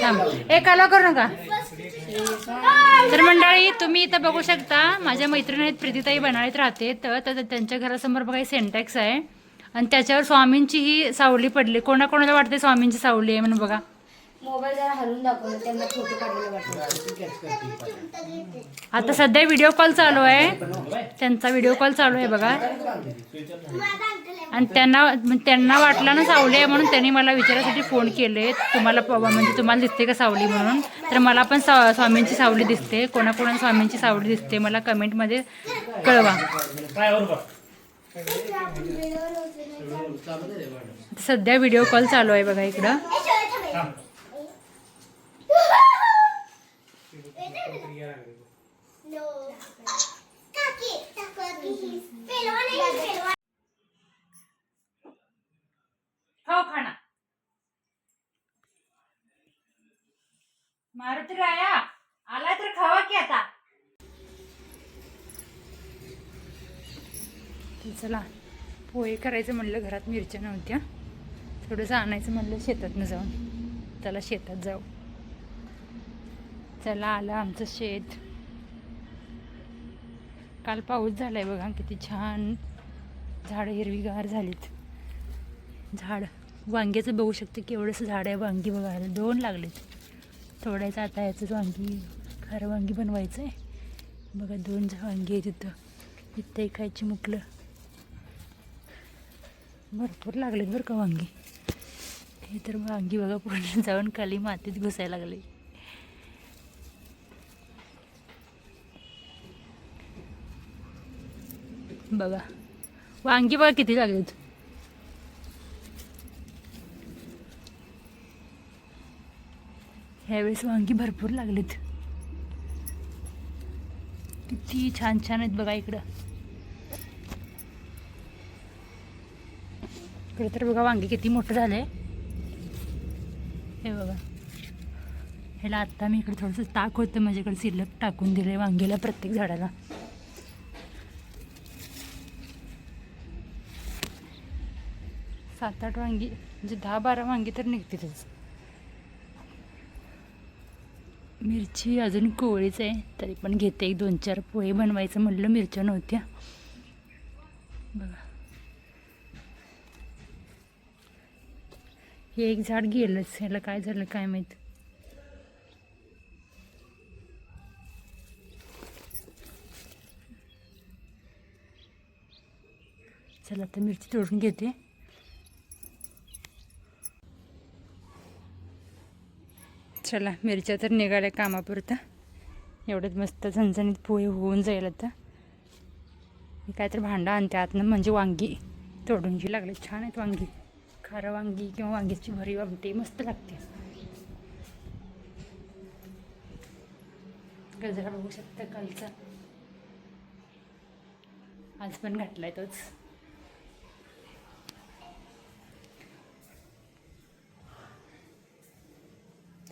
एकाला करू नका. तर मंडळी तुम्ही इथं बघू शकता माझ्या मैत्रिणी आहेत प्रीतीताई बनाळीत राहते तर त्यांच्या घरासमोर बघा सेंटेक्स आहे आणि त्याच्यावर स्वामींची ही सावली पडली. कोणाकोणाला वाटते स्वामींची सावली आहे म्हणून बघा. मोबाईल जरा हलवून दाखवलं त्यांना फोटो काढलेला वाटतं. आता सध्या व्हिडिओ कॉल चालू आहे त्यांचा व्हिडिओ कॉल चालू आहे बघा आणि त्यांना वाटलं ना सावली आहे म्हणून त्यांनी मला विचारायसाठी फोन केले तुम्हाला म्हणजे तुम्हाला दिसते का सावली म्हणून. तर मला पण स्वामींची सावली दिसते. कोणाकोणाला स्वामींची सावली दिसते मला कमेंटमध्ये कळवा. सध्या व्हिडिओ कॉल चालू आहे बघा इकडं. खाओ खाना मारुती राया आला तर खावा की आता. चला पोहे करायचं म्हणलं घरात मिरच्या नव्हत्या थोडंसं आणायचं म्हणलं शेतातनं जाऊन. चला शेतात जाऊ. चला आलं आमचं शेत. काल पाऊस झालाय बघा किती छान झाडं हिरवीगार झालीत. झाड वांग्याचं बघू शकते केवढंसं झाड आहे. वांगी बघायला 2 लागलेत. थोड्याचं आता याचंच वांगी खारं वांगी बनवायचं आहे बघा. 2 वांगी आहेत तिथं. इथं खायची मुकलं भरपूर लागलेत बरं का वांगी. हे तर वांगी बघा पूर्ण जाऊन खाली मातीत घुसायला लागले. बघा वांगी बघा किती लागलेत. ह्यावेळेस वांगी भरपूर लागलेत. किती छान छान आहेत बघा इकडं. इकडे तर बघा वांगी किती मोठं झालंय. हे बघा ह्याला आत्ता मी इकडे थोडंसं ताक होतं माझ्याकडे शिल्लक टाकून दिलं वांगीला प्रत्येक झाडाला. सात 8 वांगी म्हणजे 10-12 वांगी तर निघतीलच. मिरची अजून कोवळीच आहे तरी पण घेते. 1-2-4 पोहे बनवायचं म्हणलं मिरच्या नव्हत्या बघा. हे एक झाड गेलंच. ह्याला काय झालं काय माहीत. चला आता मिरची तोडून घेते. चला मिरच्या तर निघाल्या कामापुरता. एवढंच मस्त झणझणीत पोहे होऊन जाईल आता. मी काय तर भांडं आणते आतनं म्हणजे वांगी तोडून जी लागले. छान आहेत वांगी. खारं वांगी किंवा वांग्याची भरीव आमटी मस्त लागते. गजरा बघू शकता कालचा आज पण घातलाय तोच.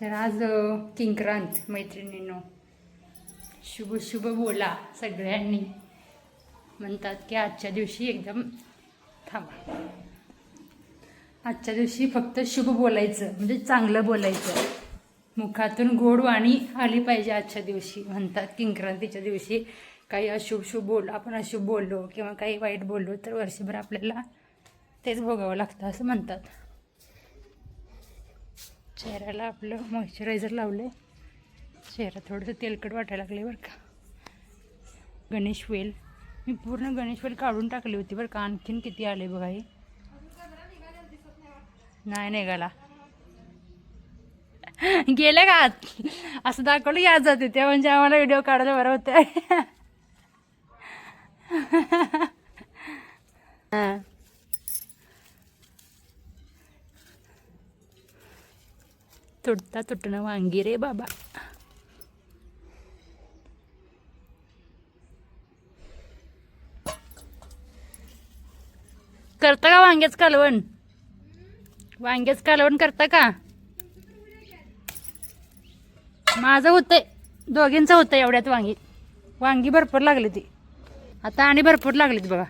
तर आज किंक्रांत मैत्रिणींनो. शुभ शुभ बोला सगळ्यांनी. म्हणतात की आजच्या दिवशी एकदम थांबा. आजच्या दिवशी फक्त शुभ बोलायचं म्हणजे चांगलं बोलायचं. मुखातून गोड वाणी आली पाहिजे आजच्या दिवशी. म्हणतात किंक्रांतीच्या दिवशी काही अशुभ आपण अशुभ बोललो किंवा काही वाईट बोललो तर वर्षभर आपल्याला तेच भोगावं लागतं असं म्हणतात. चेहऱ्याला आपलं मॉइश्चरायझर लावलं. चेहरा थोडंसं तेलकट वाटायला लागले बरं का. गणेश वेल मी पूर्ण गणेश वेल काढून टाकली होती बरं का. आणखीन किती आले बघा. हे नाही निघाला. गेले का आत असं दाखवलं याद जाते त्या म्हणजे आम्हाला व्हिडिओ काढायला बरं होते. तुटता तुटणं वांगी रे बाबा. करता का वांग्याच कालवण. वांग्याच कालवण करता का. माझं होतंय दोघींचं होतंय एवढ्यात. वांगी भरपूर लागली ती आता आणि भरपूर लागलीत बघा.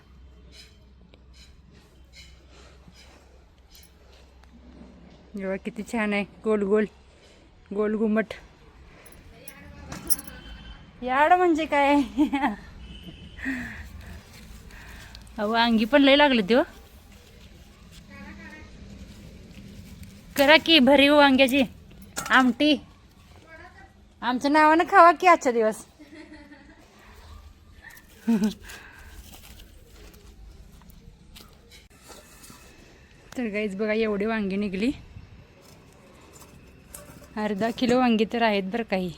एवढं किती छान आहे गोल गोल गोल घुमट. याड म्हणजे काय? अहो अंगी पण लय लागले ते. करा की भरीव वांग्याची आमटी आमच्या नावानं खावा की आजचा दिवस. तर गाईच बघा एवढी वांगी निघली. अर्धा किलो वांगी तर आहेत बरं काही.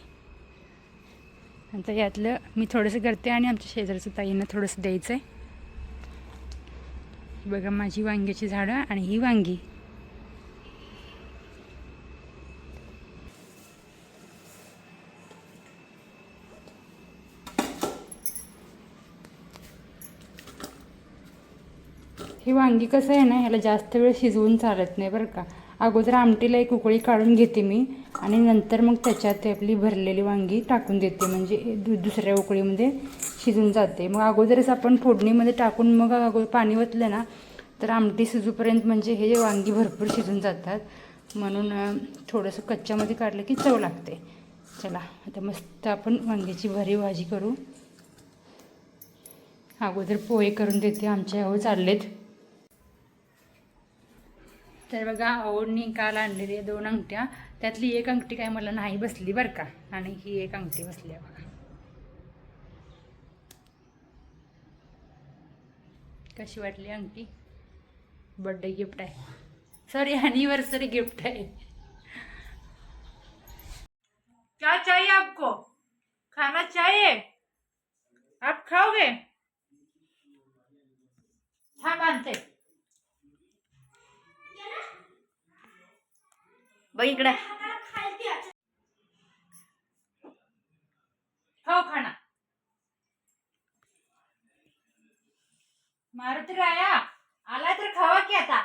आता यातलं मी थोडंसं करते आणि आमच्या शेजारच्या ताईंना थोडंसं द्यायचं आहे. बघा माझी वांग्याची झाडं आणि ही वांगी. ही वांगी कसं आहे ना, ह्याला जास्त वेळ शिजवून चालत नाही बरं का. अगोदर आमटीला एक उकळी काढून घेते मी आणि नंतर मग त्याच्यात आपली भरलेली वांगी टाकून देते, म्हणजे दुसऱ्या उकळीमध्ये शिजून जाते. मग अगोदरच आपण फोडणीमध्ये टाकून मग अगोदर पाणी ओतलं ना तर आमटी शिजूपर्यंत म्हणजे हे वांगी भरपूर शिजून जातात. म्हणून थोडंसं कच्च्यामध्ये काढलं की चव लागते. चला आता मस्त आपण वांग्याची भरीव भाजी करू. अगोदर पोहे करून देते, आमच्या अहो चाललेत. तर बघा आवडनी काल आणलेली आहे 2 अंगठ्या. त्यातली एक अंगठी काय मला नाही बसली बरं का, आणि ही एक अंगठी बसली आहे बघा. कशी वाटली अंगठी? बर्थडे गिफ्ट आहे, सॉरी एनिवर्सरी गिफ्ट है. क्या चाहिए आपको? खाना चाहिए? आप खाओगे? हाँ मानते. बघ इकडे खाओ खाना. मारुती राया आला तर खावा की आता.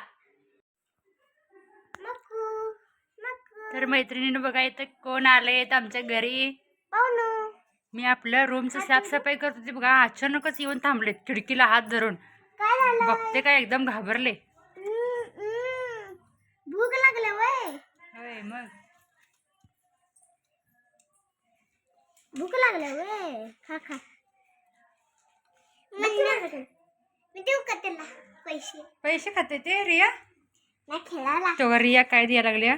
तर मैत्रिणीनं बघा इथं कोण आलेत आमच्या घरी. मी आपल्या रूमचं साफसफाई करत होती बघा, अचानकच येऊन थांबलेत खिडकीला हात धरून. बघते काय एकदम घाबरले. भूक लागले वय. होय मग भूक लागले वय. खा खा. मी देऊ का त्याला पैसे? पैसे खाते ते रिया नाही खेळायला. तो रिया काय द्यायला लागल्या?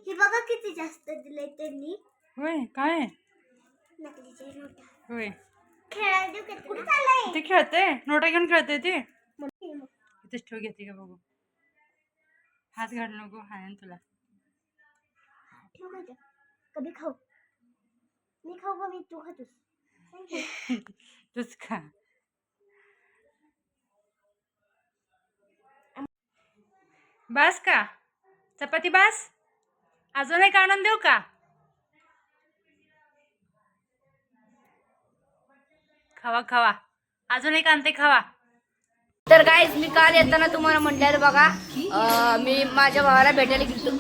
हे बघा किती जास्त दिलंय त्यांनी. होय काय नकलीचे नोटा. होय खेळायला देऊ का? कुठे चाललंय? ते खेळते नोटा घेऊन खेळते ते. इथेच ठेव, घेते का बघू. हात घालू नको, हाय तुला. ठेव का? कभी खाऊ. मी खाऊ का? मी तू खातोस. तूच खा. बास का चपाती? बास अजून एक आणून देऊ का? खावा खावा, अजून एक आणते खावा. तर गाईज मी काल येताना तुम्हाला म्हटलं बघा, मी माझ्या भावाला भेटायला गेलो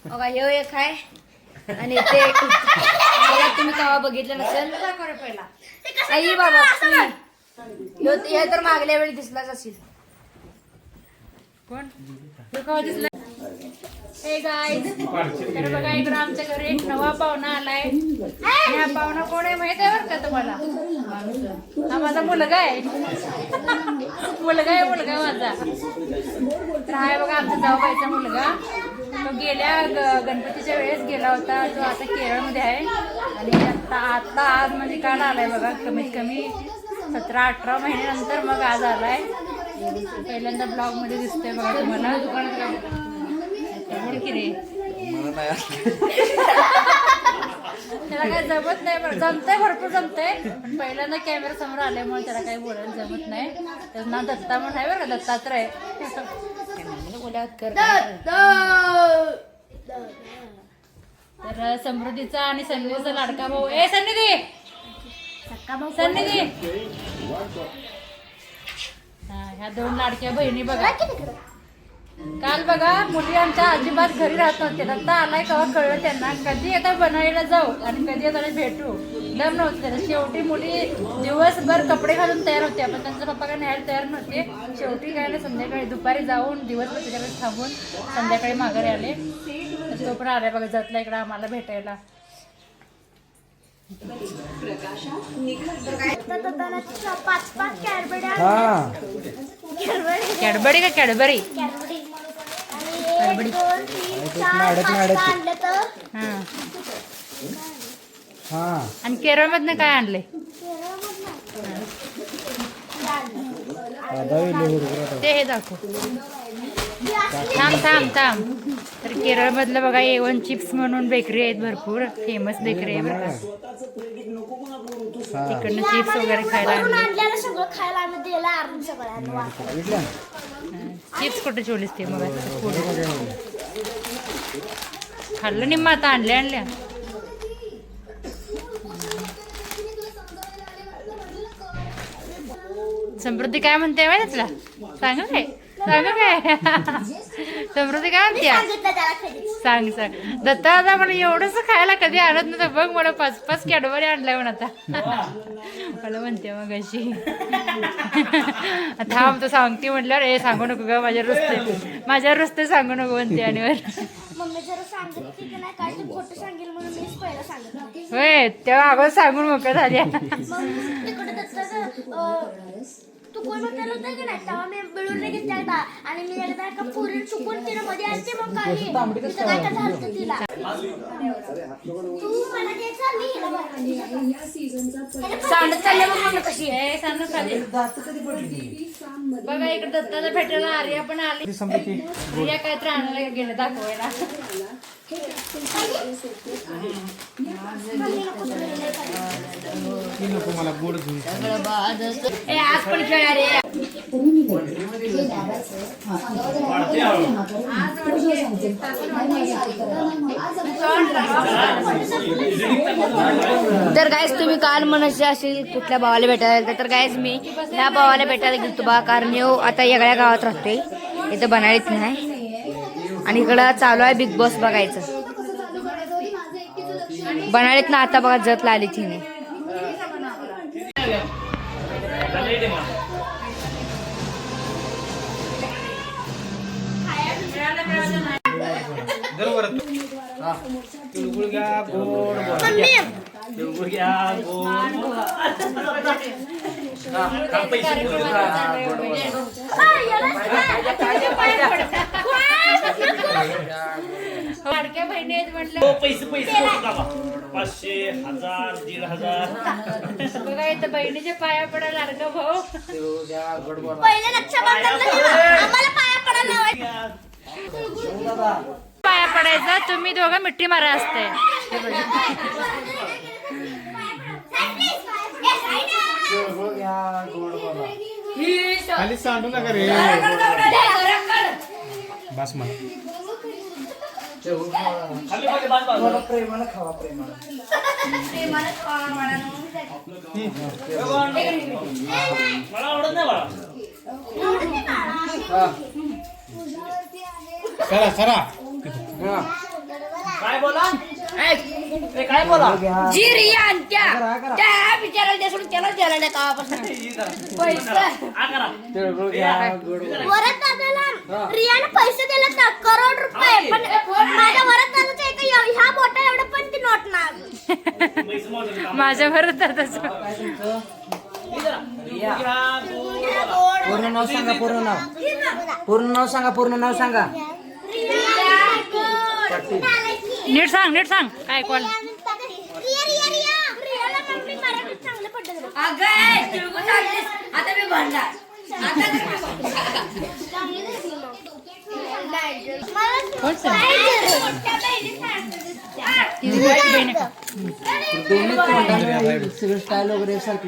बघा. हे एक आहे आणि ते बघा, तुम्ही केव्हा बघितलं नसेल आई बाबा. हे तर मागल्या वेळी दिसलाच असेल. कोण केव्हा दिसला? हे गाईज तर बघा इकडं आमच्या घरी एक नवा पाहुणा आलाय. आणि हा पाहुणा कोण आहे माहित आहे बरं का तुम्हाला? हा माझा मुलगा आहे. मुलगा आहे माझा. तर हा बघा आमचा जाऊबाईचा मुलगा. तो गेल्या गणपतीच्या वेळेस गेला होता. तो आता केरळमध्ये आहे आणि आता आज म्हणजे काल आलाय बघा. कमीत कमी 17-18 महिन्यानंतर मग आज आलाय. पहिल्यांदा ब्लॉग मध्ये दिसतोय बघा तुम्हाला. की रे त्याला काय जमत नाही, जमतंय भरपूर जमतंय, पण पहिल्यांदा कॅमेरा समोर आल्यामुळे त्याला काही बोलायला जमत नाही. त्याचं नाव दत्ता म्हणून आहे बरं का, दत्तात्रय. तर समृद्धीचा आणि सन्निधीचा लाडका भाऊ. ए सन्निधी, सन्निधी. हा ह्या 2 लाडक्या बहिणी बघा. काल बघा मुली आमच्या अजिबात घरी राहत नव्हते. दत्ता आलाय केव्हा कळलं त्यांना. कधी आता बनायला जाऊ आणि कधी आता भेटू दम नव्हतं त्याला. शेवटी मुली दिवसभर कपडे घालून तयार होते, पण त्यांचा पप्पा काय न्यायला तयार नव्हते. शेवटी काय आले संध्याकाळी, दुपारी जाऊन दिवसभर त्याच्याकडे थांबून संध्याकाळी माघारी आले. तो पण आलाय बघा जतला इकडं आम्हाला भेटायला. कॅडबरी का कॅडबरी आणि केरळ मधनं काय आणलंय ते हे दाखव. थांब थांब थांब. तर केरळ मधलं बघा A1 चिप्स म्हणून बेकरी आहेत, भरपूर फेमस बेकरी आहे बरं का. तिकडनं चिप्स वगैरे खायला चिप्स कुठे चोलीस ते मग खाल्लं निम्मा आता आणल्या. समृद्धी काय म्हणते माहिती तुला? सांग काय समृद्धी काय म्हणते? सांग दत्ता आता मला एवढंच खायला कधी आणत नव्हतं बघ. मला 5 कॅडबरी आणलाय म्हणून आता मला म्हणते मग अशी. थांब तर सांगते म्हटल्यावर हे सांगू नको ग माझ्या रस्ते सांगू नको म्हणते. आणि होय तेव्हा अगोदर सांगून मोकळं झाली. तू कोण होतं की नाही तेव्हा मी बिळून नाही घेतला आणि मी एकदा एका पुरी चुकून तिला मध्ये आणते मग काही तिथं काय झालं तिला तू मला ते चालली सांडत चालले मग कशी आहे सांग खाली बघा. इकडे दत्ताला भेटायला आर्या पण आली. रिया काय तर आणलं गेलं दाखवायला. मला गोड आज पण खेळा रे. तर गायस तुम्ही काल म्हणायचे असेल कुठल्या भावाला भेटायला तर गायस मी ह्या भावाला भेटायला गेलतो बा. कारण यो आता वेगळ्या गावात राहतोय, इथं बनाळीत नाही. आणि इकडं चालू आहे बिग बॉस बघायचं. बनाळीत ना आता बघा जतला आली तिने. लाडक्या बहिणी आहेत म्हटलं. पैसे 500, 1000, 1500 बघा इथं बहिणीच्या पाया पडा लाडका भाऊ. पहिले रक्षाबंधनला आम्हाला पाया पडायला पाया पडायचा तुम्ही दोघं मिठी मारा असते. खाली सांडू नका रे बस मला. प्रेमानं खावा मला आवडत नाही बाळा. करा काय बोला काय बोला जी रिया त्या बिचाराला द्या सोडून त्यालाच द्यायला नाही कावापासून पैसा. वरद दादाला रियाने पैसे दिले ना करोड रुपये, पण माझ्या वरद दादाचं एक ह्या मोठा एवढं पण ती नोट नाही. माझ्या भरत दादाच पूर्ण नाव सांगा. पूर्ण नाव सांगा. नीट सांग काय कॉल. आता मी भरणार. दोन्ही स्टाईल वगैरे सारखी